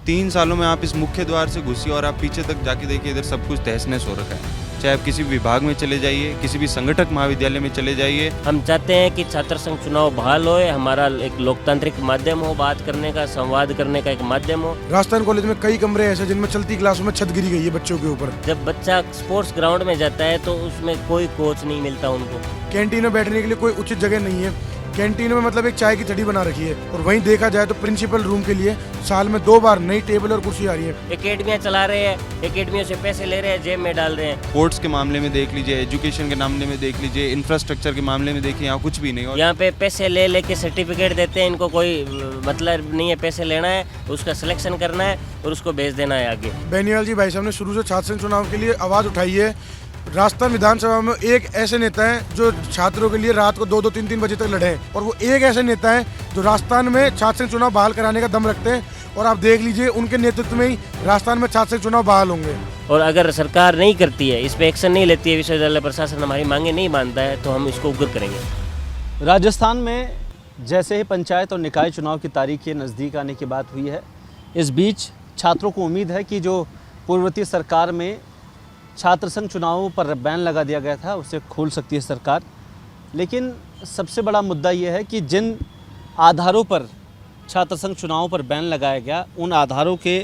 3 सालों में आप इस मुख्य द्वार से घुसिए और आप पीछे तक जाके देखिए, इधर सब कुछ तहस-नहस हो रखा है। चाहे आप किसी विभाग में चले जाइए, किसी भी संगठक महाविद्यालय में चले जाइए। हम चाहते हैं कि छात्र संघ चुनाव बहाल होए, हमारा एक लोकतांत्रिक माध्यम हो, बात करने का, संवाद करने का एक माध्यम हो। राजस्थान कॉलेज में कई कमरे ऐसे जिनमें चलती क्लासों में छत गिरी गई है बच्चों के ऊपर। जब बच्चा स्पोर्ट्स ग्राउंड में जाता है तो उसमें कोई कोच नहीं मिलता उनको। कैंटीन में बैठने के लिए कोई उचित जगह नहीं है। कैंटीन में मतलब एक चाय की चढ़ी बना रखी है। और वहीं देखा जाए तो प्रिंसिपल रूम के लिए साल में 2 बार नई टेबल और कुर्सी आ रही है। एकेडमियाँ चला रहे हैं, एकेडमियों से पैसे ले रहे हैं, जेब में डाल रहे हैं। स्पोर्ट्स के मामले में देख लीजिए, एजुकेशन के मामले में देख लीजिए, इंफ्रास्ट्रक्चर के मामले में देखिए, यहाँ कुछ भी नहीं। और यहाँ पे पैसे ले लेके सर्टिफिकेट देते हैं, इनको कोई मतलब नहीं है। पैसे लेना है, उसका सिलेक्शन करना है और उसको भेज देना है आगे। बेनियाल जी भाई साहब ने शुरू से छात्र संघ चुनाव के लिए आवाज़ उठाई है। राजस्थान विधानसभा में एक ऐसे नेता हैं जो छात्रों के लिए रात को 2-2, 3-3 बजे तक लड़े हैं। और वो एक ऐसे नेता हैं जो राजस्थान में छात्र संघ चुनाव बहाल कराने का दम रखते हैं। और आप देख लीजिए, उनके नेतृत्व में ही राजस्थान में छात्र संघ चुनाव बहाल होंगे। और अगर सरकार नहीं करती है, इस पर एक्शन नहीं लेती है, विश्वविद्यालय प्रशासन हमारी मांगे नहीं मानता है, तो हम इसको उग्र करेंगे। राजस्थान में जैसे ही पंचायत और निकाय चुनाव की तारीख के नज़दीक आने की बात हुई है, इस बीच छात्रों को उम्मीद है कि जो पूर्ववर्ती सरकार में छात्र संघ चुनावों पर बैन लगा दिया गया था उसे खोल सकती है सरकार। लेकिन सबसे बड़ा मुद्दा ये है कि जिन आधारों पर छात्र संघ चुनावों पर बैन लगाया गया, उन आधारों के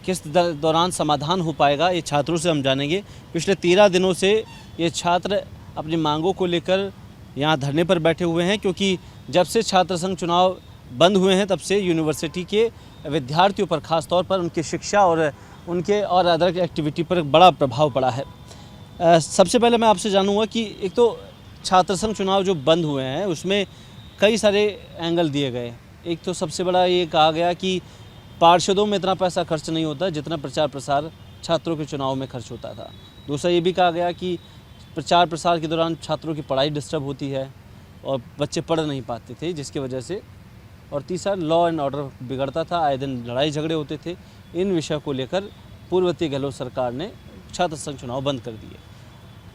किस दौरान समाधान हो पाएगा, ये छात्रों से हम जानेंगे। पिछले 13 दिनों से ये छात्र अपनी मांगों को लेकर यहाँ धरने पर बैठे हुए हैं, क्योंकि जब से छात्र संघ चुनाव बंद हुए हैं तब से यूनिवर्सिटी के विद्यार्थियों पर, ख़ास तौर पर उनकी शिक्षा और उनके और अदर एक्टिविटी पर बड़ा प्रभाव पड़ा है। सबसे पहले मैं आपसे जानूंगा कि एक तो छात्र संघ चुनाव जो बंद हुए हैं उसमें कई सारे एंगल दिए गए। एक तो सबसे बड़ा ये कहा गया कि पार्षदों में इतना पैसा खर्च नहीं होता जितना प्रचार प्रसार छात्रों के चुनाव में खर्च होता था। दूसरा ये भी कहा गया कि प्रचार प्रसार के दौरान छात्रों की पढ़ाई डिस्टर्ब होती है और बच्चे पढ़ नहीं पाते थे, जिसकी वजह से। और तीसरा, लॉ एंड ऑर्डर बिगड़ता था, आए दिन लड़ाई झगड़े होते थे। इन विषय को लेकर पूर्ववर्ती गहलोत सरकार ने छात्र संघ चुनाव बंद कर दिए।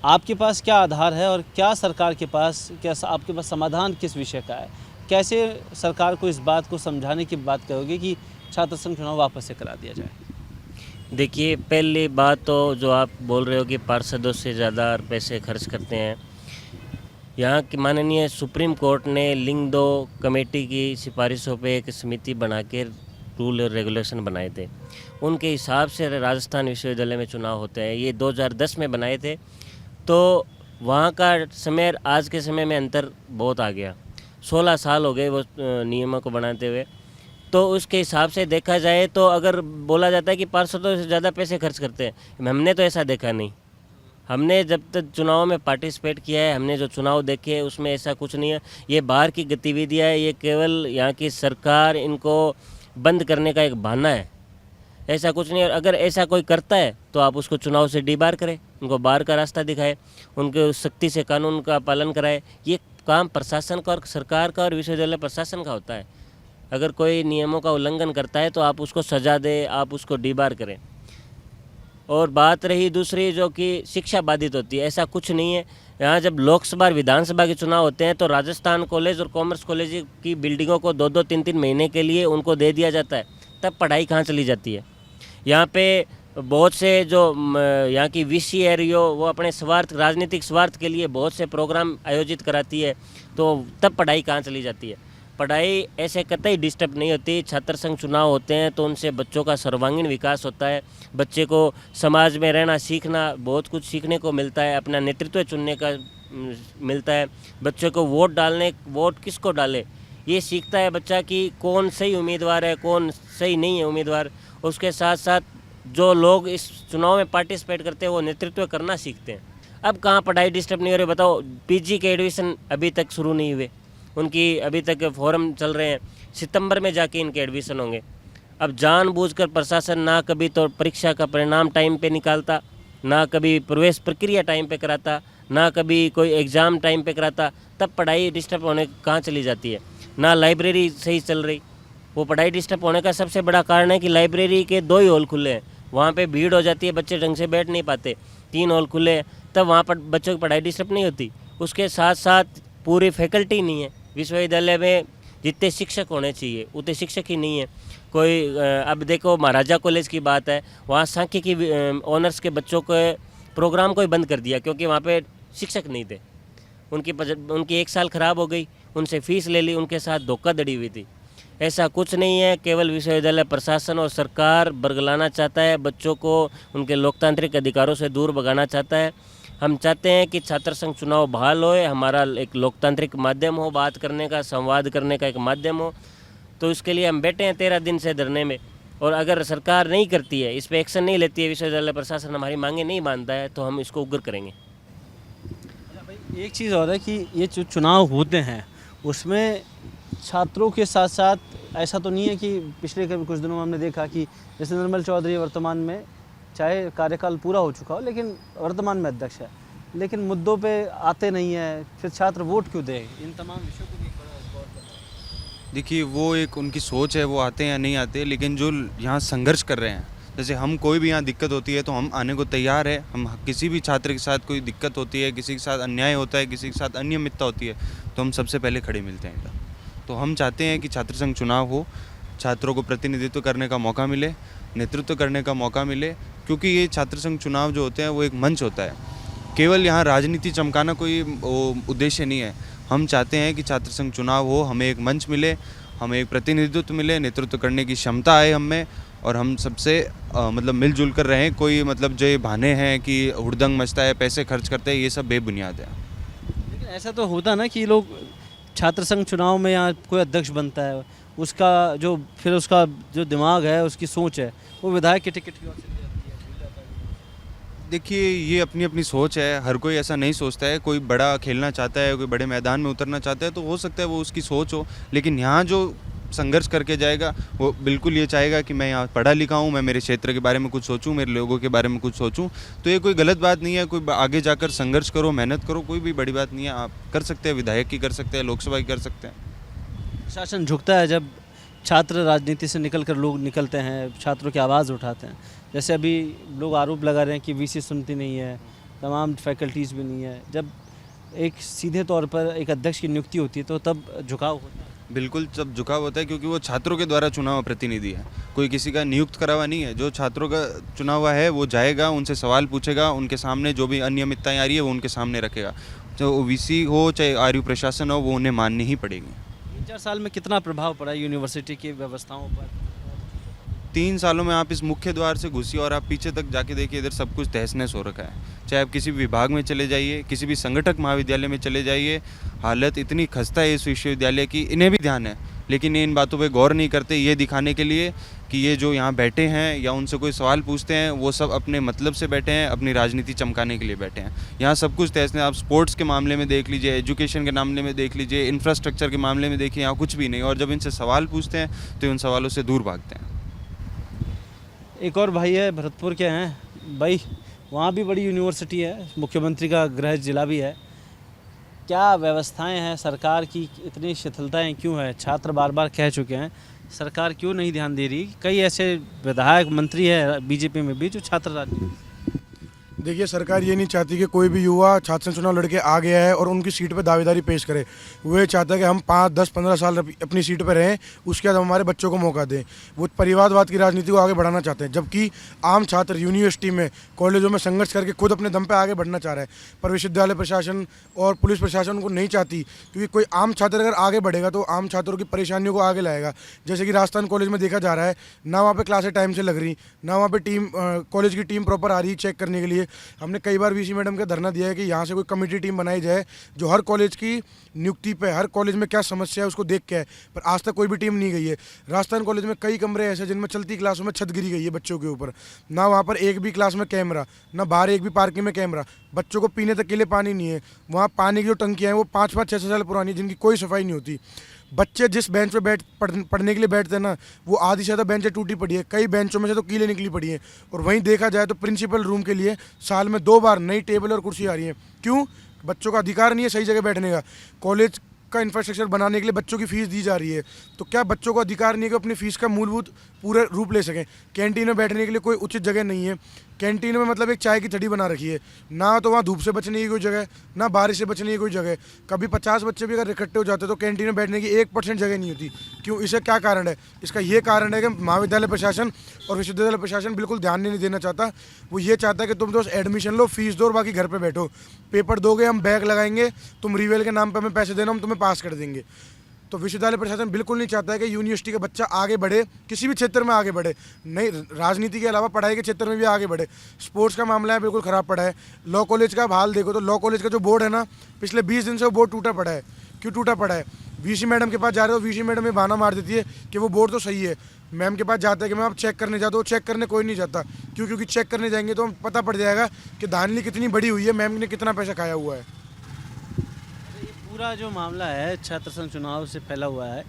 आपके पास क्या आधार है और क्या सरकार के पास, क्या आपके पास समाधान किस विषय का है? कैसे सरकार को इस बात को समझाने की बात करोगे कि छात्र संघ चुनाव वापस से करा दिया जाए? देखिए, पहली बात तो जो आप बोल रहे हो कि पार्षदों से ज़्यादा पैसे खर्च करते हैं, यहाँ की माननीय सुप्रीम कोर्ट ने लिंग 2 कमेटी की सिफारिशों पे एक समिति बना के रूल और रेगुलेशन बनाए थे। उनके हिसाब से राजस्थान विश्वविद्यालय में चुनाव होते हैं। ये 2010 में बनाए थे, तो वहाँ का समय आज के समय में अंतर बहुत आ गया। 16 साल हो गए वो नियमों को बनाते हुए। तो उसके हिसाब से देखा जाए तो अगर बोला जाता है कि पार्षदों से ज़्यादा पैसे खर्च करते हैं, हमने तो ऐसा देखा नहीं। हमने जब तक चुनाव में पार्टिसिपेट किया है, हमने जो चुनाव देखे उसमें ऐसा कुछ नहीं है। ये बाहर की गतिविधियाँ है, ये केवल यहाँ की सरकार इनको बंद करने का एक बहाना है, ऐसा कुछ नहीं है। अगर ऐसा कोई करता है तो आप उसको चुनाव से डीबार करें, उनको बाहर का रास्ता दिखाए, उनके सख्ती से कानून का पालन कराए। ये काम प्रशासन का और सरकार का और विश्वविद्यालय प्रशासन का होता है। अगर कोई नियमों का उल्लंघन करता है तो आप उसको सजा दें, आप उसको डीबार करें। और बात रही दूसरी जो कि शिक्षा बाधित होती है, ऐसा कुछ नहीं है। यहाँ जब लोकसभा और विधानसभा के चुनाव होते हैं तो राजस्थान कॉलेज और कॉमर्स कॉलेज की बिल्डिंगों को 2-2, 3-3 महीने के लिए उनको दे दिया जाता है, तब पढ़ाई कहाँ चली जाती है। यहाँ पे बहुत से जो यहाँ की वीसी एरियो वो अपने स्वार्थ, राजनीतिक स्वार्थ के लिए बहुत से प्रोग्राम आयोजित कराती है, तो तब पढ़ाई कहाँ चली जाती है। पढ़ाई ऐसे कतई डिस्टर्ब नहीं होती। छात्र संघ चुनाव होते हैं तो उनसे बच्चों का सर्वांगीण विकास होता है, बच्चे को समाज में रहना सीखना, बहुत कुछ सीखने को मिलता है, अपना नेतृत्व चुनने का मिलता है। बच्चों को वोट किसको डाले ये सीखता है बच्चा कि कौन सही उम्मीदवार है, कौन सही नहीं है उम्मीदवार। उसके साथ साथ जो लोग इस चुनाव में पार्टिसिपेट करते हैं वो नेतृत्व करना सीखते हैं। अब कहाँ पढ़ाई डिस्टर्ब नहीं हो रही बताओ। पीजी के एडमिशन अभी तक शुरू नहीं हुए, उनकी अभी तक फॉर्म चल रहे हैं, सितंबर में जाके इनके एडमिशन होंगे। अब जानबूझकर प्रशासन ना कभी तो परीक्षा का परिणाम टाइम पे निकालता, ना कभी प्रवेश प्रक्रिया टाइम पे कराता, ना कभी कोई एग्ज़ाम टाइम पे कराता, तब पढ़ाई डिस्टर्ब होने कहाँ चली जाती है। ना लाइब्रेरी सही चल रही, वो पढ़ाई डिस्टर्ब होने का सबसे बड़ा कारण है कि लाइब्रेरी के 2 ही हॉल खुले हैं, वहाँ पे भीड़ हो जाती है, बच्चे ढंग से बैठ नहीं पाते। 3 हॉल खुले हैं, तब वहाँ पर बच्चों की पढ़ाई डिस्टर्ब नहीं होती। उसके साथ साथ पूरी फैकल्टी नहीं है विश्वविद्यालय में, जितने शिक्षक होने चाहिए उतने शिक्षक ही नहीं है। कोई अब देखो महाराजा कॉलेज की बात है, वहाँ सांख्यिकी ऑनर्स के बच्चों के प्रोग्राम को ही बंद कर दिया क्योंकि वहाँ पे शिक्षक नहीं थे। उनकी 1 साल ख़राब हो गई, उनसे फ़ीस ले ली, उनके साथ धोखाधड़ी हुई थी। ऐसा कुछ नहीं है, केवल विश्वविद्यालय प्रशासन और सरकार बरगलाना चाहता है, बच्चों को उनके लोकतांत्रिक अधिकारों से दूर भगाना चाहता है। हम चाहते हैं कि छात्र संघ चुनाव बहाल होए, हमारा एक लोकतांत्रिक माध्यम हो, बात करने का, संवाद करने का एक माध्यम हो। तो इसके लिए हम बैठे हैं 13 दिन से धरने में, और अगर सरकार नहीं करती है, इस पर एक्शन नहीं लेती है, विश्वविद्यालय प्रशासन हमारी मांगे नहीं मानता है, तो हम इसको उग्र करेंगे। एक चीज़ और है कि ये जो चुनाव होते हैं उसमें छात्रों के साथ साथ ऐसा तो नहीं है कि पिछले कुछ दिनों में हमने देखा कि जैसे निर्मल चौधरी वर्तमान में चाहे कार्यकाल पूरा हो चुका हो लेकिन वर्तमान में अध्यक्ष है, लेकिन मुद्दों पे आते नहीं है, फिर छात्र वोट क्यों दें? इन तमाम विषयों को भी एक बड़ा गौर करना है। देखिए, वो एक उनकी सोच है, वो आते हैं या नहीं आते, लेकिन जो यहाँ संघर्ष कर रहे हैं, जैसे हम कोई भी यहाँ दिक्कत होती है तो हम आने को तैयार है। हम किसी भी छात्र के साथ कोई दिक्कत होती है, किसी के साथ अन्याय होता है, किसी के साथ अनियमितता होती है, तो हम सबसे पहले खड़े मिलते हैं इधर। तो हम चाहते हैं कि छात्र संघ चुनाव हो, छात्रों को प्रतिनिधित्व करने का मौका मिले, नेतृत्व करने का मौका मिले, क्योंकि ये छात्र संघ चुनाव जो होते हैं वो एक मंच होता है। केवल यहाँ राजनीति चमकाना कोई उद्देश्य नहीं है। हम चाहते हैं कि छात्र संघ चुनाव हो, हमें एक मंच मिले, हमें एक प्रतिनिधित्व मिले, नेतृत्व करने की क्षमता आए हम में, और हम सबसे मतलब मिलजुल कर रहें। कोई मतलब जो ये बहाने हैं कि हुड़दंग मचता है, पैसे खर्च करते हैं, ये सब बेबुनियाद है। लेकिन ऐसा तो होता ना कि लोग छात्र संघ चुनाव में यहाँ कोई अध्यक्ष बनता है, उसका जो दिमाग है, उसकी सोच है, वो विधायक के टिकट की ओर से देखिए, ये अपनी अपनी सोच है, हर कोई ऐसा नहीं सोचता है। कोई बड़ा खेलना चाहता है, कोई बड़े मैदान में उतरना चाहता है, तो हो सकता है वो उसकी सोच हो, लेकिन यहाँ जो संघर्ष करके जाएगा वो बिल्कुल ये चाहेगा कि मैं यहाँ पढ़ा लिखा हूँ, मैं मेरे क्षेत्र के बारे में कुछ सोचूं, मेरे लोगों के बारे में कुछ सोचूं। तो ये कोई गलत बात नहीं है, कोई आगे जाकर संघर्ष करो, मेहनत करो, कोई भी बड़ी बात नहीं है। आप कर सकते हैं, विधायक की कर सकते हैं, लोकसभा की कर सकते हैं। शासन झुकता है जब छात्र राजनीति से निकलकर लोग निकलते हैं, छात्रों की आवाज़ उठाते हैं। जैसे अभी लोग आरोप लगा रहे हैं कि वीसी सुनती नहीं है, तमाम फैकल्टीज़ भी नहीं है। जब एक सीधे तौर पर एक अध्यक्ष की नियुक्ति होती है तो तब झुकाव होता है। बिल्कुल, सब झुकाव होता है, क्योंकि वो छात्रों के द्वारा चुना हुआ प्रतिनिधि है, कोई किसी का नियुक्त करा हुआ नहीं है। जो छात्रों का चुना हुआ है वो जाएगा, उनसे सवाल पूछेगा, उनके सामने जो भी अनियमितताएं आ रही है वो उनके सामने रखेगा। चाहे वीसी हो, चाहे आरयू प्रशासन हो, वो उन्हें माननी ही पड़ेगी। 3-4 साल में कितना प्रभाव पड़ा यूनिवर्सिटी की व्यवस्थाओं पर? 3 सालों में आप इस मुख्य द्वार से घुसिए और आप पीछे तक जाके देखिए, इधर सब कुछ तहस नहस हो रखा है। चाहे आप किसी भी विभाग में चले जाइए, किसी भी संगठक महाविद्यालय में चले जाइए, हालत इतनी खस्ता है इस विश्वविद्यालय की। इन्हें भी ध्यान है, लेकिन ये इन बातों पे गौर नहीं करते, ये दिखाने के लिए कि ये जो यहाँ बैठे हैं या उनसे कोई सवाल पूछते हैं, वो सब अपने मतलब से बैठे हैं, अपनी राजनीति चमकाने के लिए बैठे हैं। यहाँ सब कुछ तहस नहस, आप स्पोर्ट्स के मामले में देख लीजिए, एजुकेशन के मामले में देख लीजिए, इंफ्रास्ट्रक्चर के मामले में देखिए, यहाँ कुछ भी नहीं। और जब इनसे सवाल पूछते हैं तो उन सवालों से दूर भागते हैं। एक और भाई है, भरतपुर के हैं भाई, वहाँ भी बड़ी यूनिवर्सिटी है, मुख्यमंत्री का गृह जिला भी है। क्या व्यवस्थाएं हैं सरकार की, इतनी शिथिलताएं क्यों है? छात्र बार बार कह चुके हैं, सरकार क्यों नहीं ध्यान दे रही? कई ऐसे विधायक मंत्री है बीजेपी में भी जो छात्र राजनीति। देखिए, सरकार ये नहीं चाहती कि कोई भी युवा छात्र संघ चुनाव लड़के आ गया है और उनकी सीट पर दावेदारी पेश करे। वो ये चाहता है कि हम 5, 10, 15 साल अपनी सीट पर रहें, उसके बाद हमारे बच्चों को मौका दें। वो परिवारवाद की राजनीति को आगे बढ़ाना चाहते हैं, जबकि आम छात्र यूनिवर्सिटी में, कॉलेजों में संघर्ष करके खुद अपने दम पर आगे बढ़ना चाह रहा है। पर विश्वविद्यालय प्रशासन और पुलिस प्रशासन उनको नहीं चाहती, क्योंकि कोई आम छात्र अगर आगे बढ़ेगा तो आम छात्रों की परेशानियों को आगे लाएगा। जैसे कि राजस्थान कॉलेज में देखा जा रहा है, ना वहाँ पर क्लासें टाइम से लग रही, ना वहाँ पर कॉलेज की टीम प्रॉपर आ रही चेक करने के लिए। हमने कई बार वीसी मैडम का धरना दिया है कि यहाँ से कोई कमेटी टीम बनाई जाए जो हर कॉलेज की नियुक्ति पे, हर कॉलेज में क्या समस्या है उसको देख के है, पर आज तक कोई भी टीम नहीं गई है। राजस्थान कॉलेज में कई कमरे ऐसे जिनमें चलती क्लासों में छत गिरी गई है बच्चों के ऊपर, ना वहाँ पर एक भी क्लास में कैमरा, ना बाहर एक भी पार्किंग में कैमरा, बच्चों को पीने तक के लिए पानी नहीं है। वहाँ पानी की जो टंकियाँ हैं वो 5-5, 6-6 साल पुरानी है, जिनकी कोई सफाई नहीं होती। बच्चे जिस बेंच पे पढ़ने के लिए बैठते हैं ना, वो आधी से ज़्यादा बेंचें टूटी पड़ी है, कई बेंचों में से तो कीलें निकली पड़ी हैं। और वहीं देखा जाए तो प्रिंसिपल रूम के लिए साल में 2 बार नई टेबल और कुर्सी आ रही है। क्यों? बच्चों का अधिकार नहीं है सही जगह बैठने का। कॉलेज का इंफ्रास्ट्रक्चर बनाने के लिए बच्चों की फ़ीस दी जा रही है, तो क्या बच्चों को अधिकार नहीं है कि अपनी फ़ीस का मूलभूत पूरे रूप ले सकें? कैंटीन में बैठने के लिए कोई उचित जगह नहीं है। कैंटीन में मतलब एक चाय की छड़ी बना रखी है, ना तो वहाँ धूप से बचने की कोई जगह, ना बारिश से बचने की कोई जगह। कभी 50 बच्चे भी अगर इकट्ठे हो जाते तो कैंटीन में बैठने की 1% जगह नहीं होती। क्यों? इसका क्या कारण है? इसका ये कारण है कि महाविद्यालय प्रशासन और विश्वविद्यालय प्रशासन बिल्कुल ध्यान नहीं देना चाहता। वो ये चाहता है कि तुम तो एडमिशन लो, फीस दो और बाकी घर पे बैठो। पेपर दोगे, हम बैग लगाएंगे, तुम रिवेल के नाम पे हमें पैसे देना, हम तुम्हें पास कर देंगे। तो विश्वविद्यालय प्रशासन बिल्कुल नहीं चाहता है कि यूनिवर्सिटी का बच्चा आगे बढ़े, किसी भी क्षेत्र में आगे बढ़े, नहीं राजनीति के अलावा पढ़ाई के क्षेत्र में भी आगे बढ़े। स्पोर्ट्स का मामला है, बिल्कुल ख़राब पड़ा है। लॉ कॉलेज का हाल देखो तो लॉ कॉलेज का जो बोर्ड है ना, पिछले 20 दिन से वो बोर्ड टूटा पड़ा है। क्यों टूटा पड़ा है? वीसी मैडम के पास जा रहे हो, वीसी मैडम ये बहाना मार देती है कि वो बोर्ड तो सही है। मैम के पास जाता है कि मैम आप चेक करने जाते हो, चेक करने कोई नहीं जाता। क्यों? क्योंकि चेक करने जाएंगे तो पता पड़ जाएगा कि धांधली कितनी बड़ी हुई है, मैम ने कितना पैसा खाया हुआ है। पूरा जो मामला है छात्र संघ चुनाव से फैला हुआ है,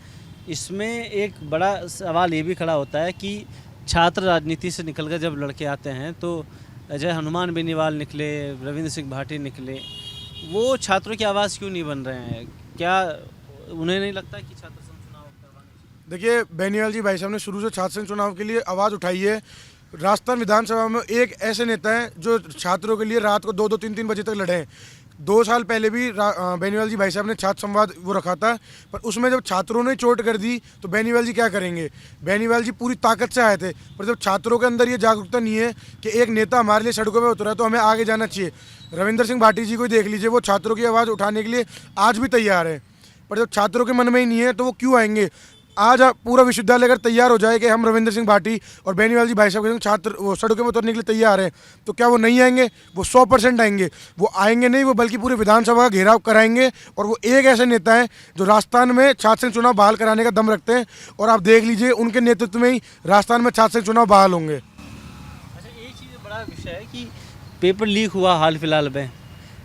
इसमें एक बड़ा सवाल ये भी खड़ा होता है कि छात्र राजनीति से निकलकर जब लड़के आते हैं तो अजय हनुमान बेनीवाल निकले, रविंद्र सिंह भाटी निकले, वो छात्रों की आवाज़ क्यों नहीं बन रहे हैं? क्या उन्हें नहीं लगता कि छात्र संघ चुनाव करवाने चाहिए? देखिए, बेनीवाल जी भाई साहब ने शुरू से छात्र संघ चुनाव के लिए आवाज़ उठाई है। राजस्थान विधानसभा में एक ऐसे नेता हैं जो छात्रों के लिए रात को 2-2, 3-3 बजे तक लड़े हैं। 2 साल पहले भी बेनीवाल जी भाई साहब ने छात्र संवाद वो रखा था, पर उसमें जब छात्रों ने चोट कर दी तो बेनीवाल जी क्या करेंगे? बेनीवाल जी पूरी ताकत से आए थे, पर जब छात्रों के अंदर ये जागरूकता नहीं है कि एक नेता हमारे लिए सड़कों पर उतरा है तो हमें आगे जाना चाहिए। रविंद्र सिंह भाटी जी को ही देख लीजिए, वो छात्रों की आवाज़ उठाने के लिए आज भी तैयार है, पर जब छात्रों के मन में ही नहीं है तो वो क्यों आएंगे? आज पूरा विश्वविद्यालय अगर तैयार हो जाए कि हम रविंद्र सिंह भाटी और बेनीवाल जी भाई साहब के संग छात्र वो सड़कों में उतरने के लिए तैयार हैं, तो क्या वो नहीं आएंगे? वो 100% आएंगे। वो आएंगे नहीं, वो बल्कि पूरे विधानसभा का घेराव कराएंगे। और वो एक ऐसे नेता हैं जो राजस्थान में छात्र संघ चुनाव बहाल कराने का दम रखते हैं, और आप देख लीजिए उनके नेतृत्व में ही राजस्थान में छात्र संघ चुनाव बहाल होंगे। अच्छा, एक चीज़ बड़ा विषय है कि पेपर लीक हुआ हाल फिलहाल में,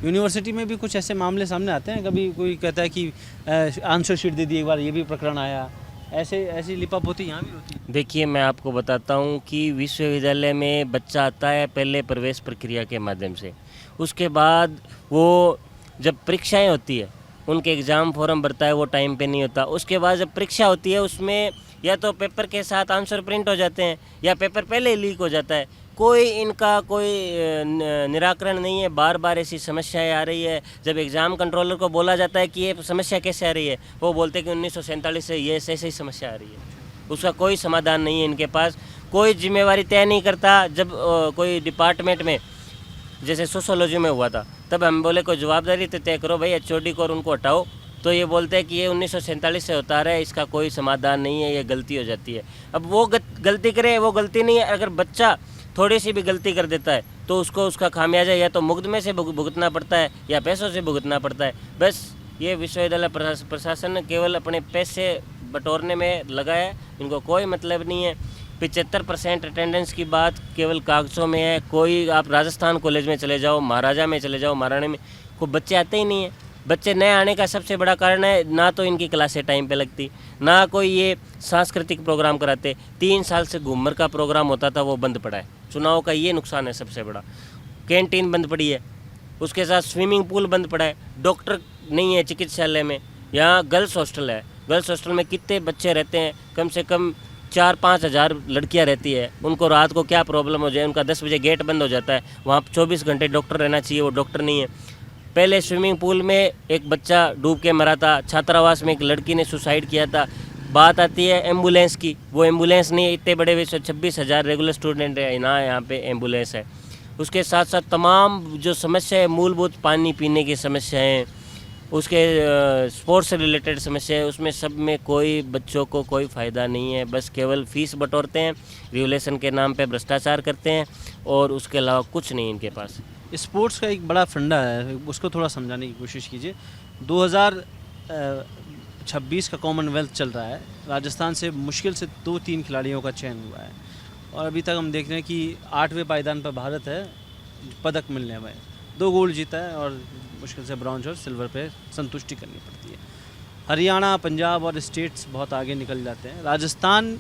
यूनिवर्सिटी में भी कुछ ऐसे मामले सामने आते हैं। कभी कोई कहता है कि आंसर शीट दे दी, एक बार ये भी प्रकरण आया, ऐसी लिपापोती यहाँ भी होती है। देखिए, मैं आपको बताता हूँ कि विश्वविद्यालय में बच्चा आता है पहले प्रवेश प्रक्रिया के माध्यम से, उसके बाद वो जब परीक्षाएं होती है, उनके एग्ज़ाम फॉर्म भरता है, वो टाइम पे नहीं होता। उसके बाद जब परीक्षा होती है उसमें या तो पेपर के साथ आंसर प्रिंट हो जाते हैं या पेपर पहले ही लीक हो जाता है। कोई इनका कोई निराकरण नहीं है। बार बार ऐसी समस्याएं आ रही है। जब एग्ज़ाम कंट्रोलर को बोला जाता है कि ये समस्या कैसे आ रही है, वो बोलते हैं कि 1947 से ये ऐसे ही समस्या आ रही है। उसका कोई समाधान नहीं है इनके पास। कोई जिम्मेवारी तय नहीं करता। जब कोई डिपार्टमेंट में जैसे सोशोलॉजी में हुआ था, तब हम बोले कोई जवाबदारी तो तय करो भाई, एचओडी को और उनको हटाओ, तो ये बोलते हैं कि ये 1947 से होता रहा है, इसका कोई समाधान नहीं है, ये गलती हो जाती है। अब वो गलती करे, वो गलती नहीं है। अगर बच्चा थोड़ी सी भी गलती कर देता है तो उसको उसका खामियाजा या तो मुकदमे से भुगतना पड़ता है या पैसों से भुगतना पड़ता है। बस ये विश्वविद्यालय प्रशासन केवल अपने पैसे बटोरने में लगा है, इनको कोई मतलब नहीं है। 75% अटेंडेंस की बात केवल कागज़ों में है। कोई आप राजस्थान कॉलेज में चले जाओ, महाराजा में चले जाओ, महाराणा में, कोई बच्चे आते ही नहीं हैं। बच्चे नए आने का सबसे बड़ा कारण है ना तो इनकी क्लासें टाइम पे लगती, ना कोई ये सांस्कृतिक प्रोग्राम कराते। 3 साल से घूमर का प्रोग्राम होता था, वो बंद पड़ा है। चुनाव का ये नुकसान है सबसे बड़ा। कैंटीन बंद पड़ी है, उसके साथ स्विमिंग पूल बंद पड़ा है, डॉक्टर नहीं है चिकित्सालय में। यहाँ गर्ल्स हॉस्टल है, गर्ल्स हॉस्टल में कितने बच्चे रहते हैं? कम से कम 4-5 हज़ार लड़कियाँ रहती है। उनको रात को क्या प्रॉब्लम हो जाए, उनका 10 बजे गेट बंद हो जाता है। वहाँ 24 घंटे डॉक्टर रहना चाहिए, वो डॉक्टर नहीं है। पहले स्विमिंग पूल में एक बच्चा डूब के मरा था। छात्रावास में एक लड़की ने सुसाइड किया था। बात आती है एम्बुलेंस की, वो एम्बुलेंस नहीं है। इतने बड़े 26,000 रेगुलर स्टूडेंट है ना, यहाँ पे एम्बुलेंस है। उसके साथ साथ तमाम जो समस्या है, मूलभूत पानी पीने की समस्या है, उसके स्पोर्ट्स से रिलेटेड समस्या है, उसमें सब में कोई बच्चों को कोई फ़ायदा नहीं है। बस केवल फ़ीस बटोरते हैं, रिवोल्यूशन के नाम पे भ्रष्टाचार करते हैं, और उसके अलावा कुछ नहीं इनके पास। स्पोर्ट्स का एक बड़ा फंडा है, उसको थोड़ा समझाने की कोशिश कीजिए। 2026 का कॉमनवेल्थ चल रहा है, राजस्थान से मुश्किल से 2-3 खिलाड़ियों का चयन हुआ है, और अभी तक हम देख रहे हैं कि 8वें पायदान पर भारत है पदक मिलने में। 2 गोल्ड जीता है और मुश्किल से ब्रॉन्ज और सिल्वर पे संतुष्टि करनी पड़ती है। हरियाणा, पंजाब और स्टेट्स बहुत आगे निकल जाते हैं। राजस्थान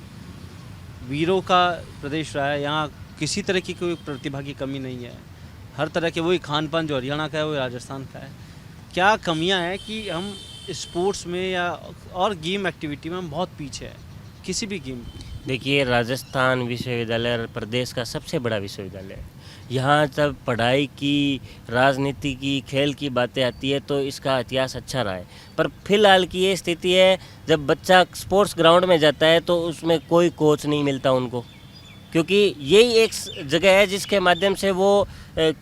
वीरों का प्रदेश रहा है, यहाँ किसी तरह की कोई प्रतिभा की कमी नहीं है। हर तरह के वही खान पान जो हरियाणा का है वो राजस्थान का है। क्या कमियां हैं कि हम स्पोर्ट्स में या और गेम एक्टिविटी में हम बहुत पीछे हैं, किसी भी गेम। देखिए, राजस्थान विश्वविद्यालय प्रदेश का सबसे बड़ा विश्वविद्यालय है। यहाँ जब पढ़ाई की, राजनीति की, खेल की बातें आती है तो इसका इतिहास अच्छा रहा है। पर फिलहाल की ये स्थिति है, जब बच्चा स्पोर्ट्स ग्राउंड में जाता है तो उसमें कोई कोच नहीं मिलता उनको, क्योंकि यही एक जगह है जिसके माध्यम से वो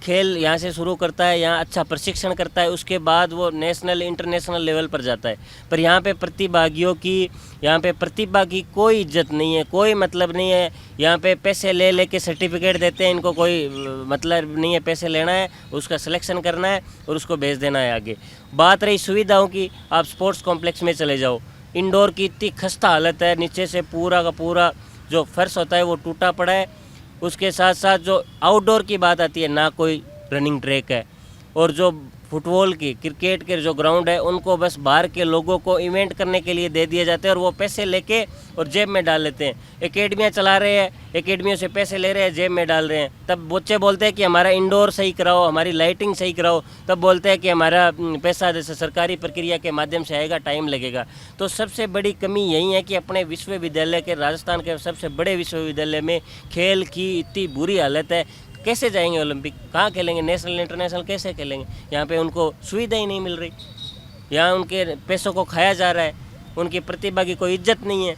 खेल यहाँ से शुरू करता है, यहाँ अच्छा प्रशिक्षण करता है, उसके बाद वो नेशनल इंटरनेशनल लेवल पर जाता है। पर यहाँ पे प्रतिभागियों की, यहाँ पे प्रतिभा की कोई इज्जत नहीं है, कोई मतलब नहीं है। यहाँ पे पैसे ले लेके सर्टिफिकेट देते हैं, इनको कोई मतलब नहीं है। पैसे लेना है, उसका सिलेक्शन करना है और उसको भेज देना है आगे। बात रही सुविधाओं की, आप स्पोर्ट्स कॉम्प्लेक्स में चले जाओ, इंडोर की इतनी खस्ता हालत है, नीचे से पूरा का पूरा जो फर्श होता है वो टूटा पड़ा है। उसके साथ साथ जो आउटडोर की बात आती है, ना कोई रनिंग ट्रैक है, और जो फुटबॉल की, क्रिकेट के जो ग्राउंड है उनको बस बाहर के लोगों को इवेंट करने के लिए दे दिए जाते हैं और वो पैसे लेके और जेब में डाल लेते हैं। एकेडमियाँ चला रहे हैं, एकेडमियों से पैसे ले रहे हैं, जेब में डाल रहे हैं। तब बच्चे बोलते हैं कि हमारा इंडोर सही कराओ, हमारी लाइटिंग सही कराओ, तब बोलते हैं कि हमारा पैसा जैसे सरकारी प्रक्रिया के माध्यम से आएगा, टाइम लगेगा। तो सबसे बड़ी कमी यही है कि अपने विश्वविद्यालय के, राजस्थान के सबसे बड़े विश्वविद्यालय में खेल की इतनी बुरी हालत है। कैसे जाएंगे ओलंपिक, कहाँ खेलेंगे, नेशनल इंटरनेशनल कैसे खेलेंगे? यहाँ पे उनको सुविधा ही नहीं मिल रही, यहाँ उनके पैसों को खाया जा रहा है, उनकी प्रतिभा की कोई इज्जत नहीं है,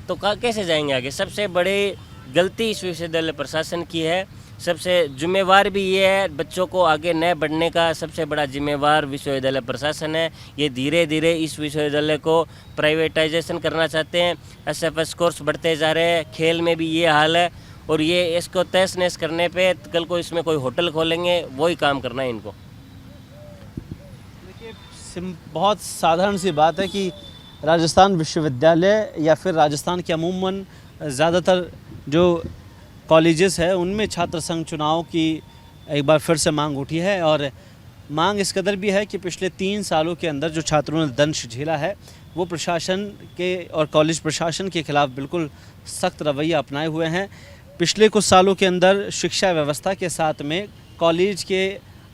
तो कैसे जाएंगे आगे? सबसे बड़ी गलती इस विश्वविद्यालय प्रशासन की है। सबसे जिम्मेवार भी ये है, बच्चों को आगे न बढ़ने का सबसे बड़ा जिम्मेवार विश्वविद्यालय प्रशासन है। ये धीरे धीरे इस विश्वविद्यालय को प्राइवेटाइजेशन करना चाहते हैं। SFS कोर्स बढ़ते जा रहे हैं, खेल में भी ये हाल है, और ये इसको तहस नहस करने पे कल को इसमें कोई होटल खोलेंगे, वही काम करना है इनको। देखिए, बहुत साधारण सी बात है कि राजस्थान विश्वविद्यालय या फिर राजस्थान के अमूमन ज़्यादातर जो कॉलेजेस है उनमें छात्र संघ चुनाव की एक बार फिर से मांग उठी है। और मांग इस कदर भी है कि पिछले 3 सालों के अंदर जो छात्रों ने दंश झेला है वो प्रशासन के और कॉलेज प्रशासन के खिलाफ बिल्कुल सख्त रवैया अपनाए हुए हैं। पिछले कुछ सालों के अंदर शिक्षा व्यवस्था के साथ में कॉलेज के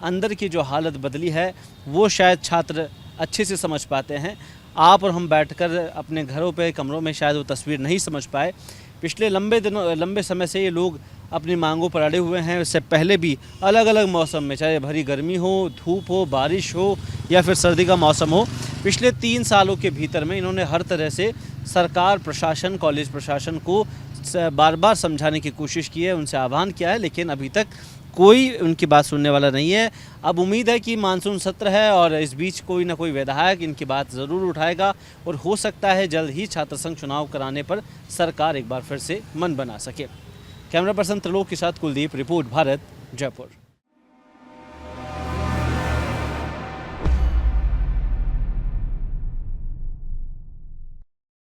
अंदर की जो हालत बदली है वो शायद छात्र अच्छे से समझ पाते हैं। आप और हम बैठकर अपने घरों पे, कमरों में शायद वो तस्वीर नहीं समझ पाए। पिछले लंबे समय से ये लोग अपनी मांगों पर अड़े हुए हैं। इससे पहले भी अलग अलग मौसम में, चाहे भरी गर्मी हो, धूप हो, बारिश हो या फिर सर्दी का मौसम हो, पिछले 3 सालों के भीतर में इन्होंने हर तरह से सरकार, प्रशासन, कॉलेज प्रशासन को बार बार समझाने की कोशिश की है, उनसे आह्वान किया है, लेकिन अभी तक कोई उनकी बात सुनने वाला नहीं है। अब उम्मीद है कि मानसून सत्र है और इस बीच कोई ना कोई विधायक इनकी बात ज़रूर उठाएगा और हो सकता है जल्द ही छात्र संघ चुनाव कराने पर सरकार एक बार फिर से मन बना सके। कैमरा पर्सन त्रिलोक के साथ कुलदीप, रिपोर्ट भारत, जयपुर।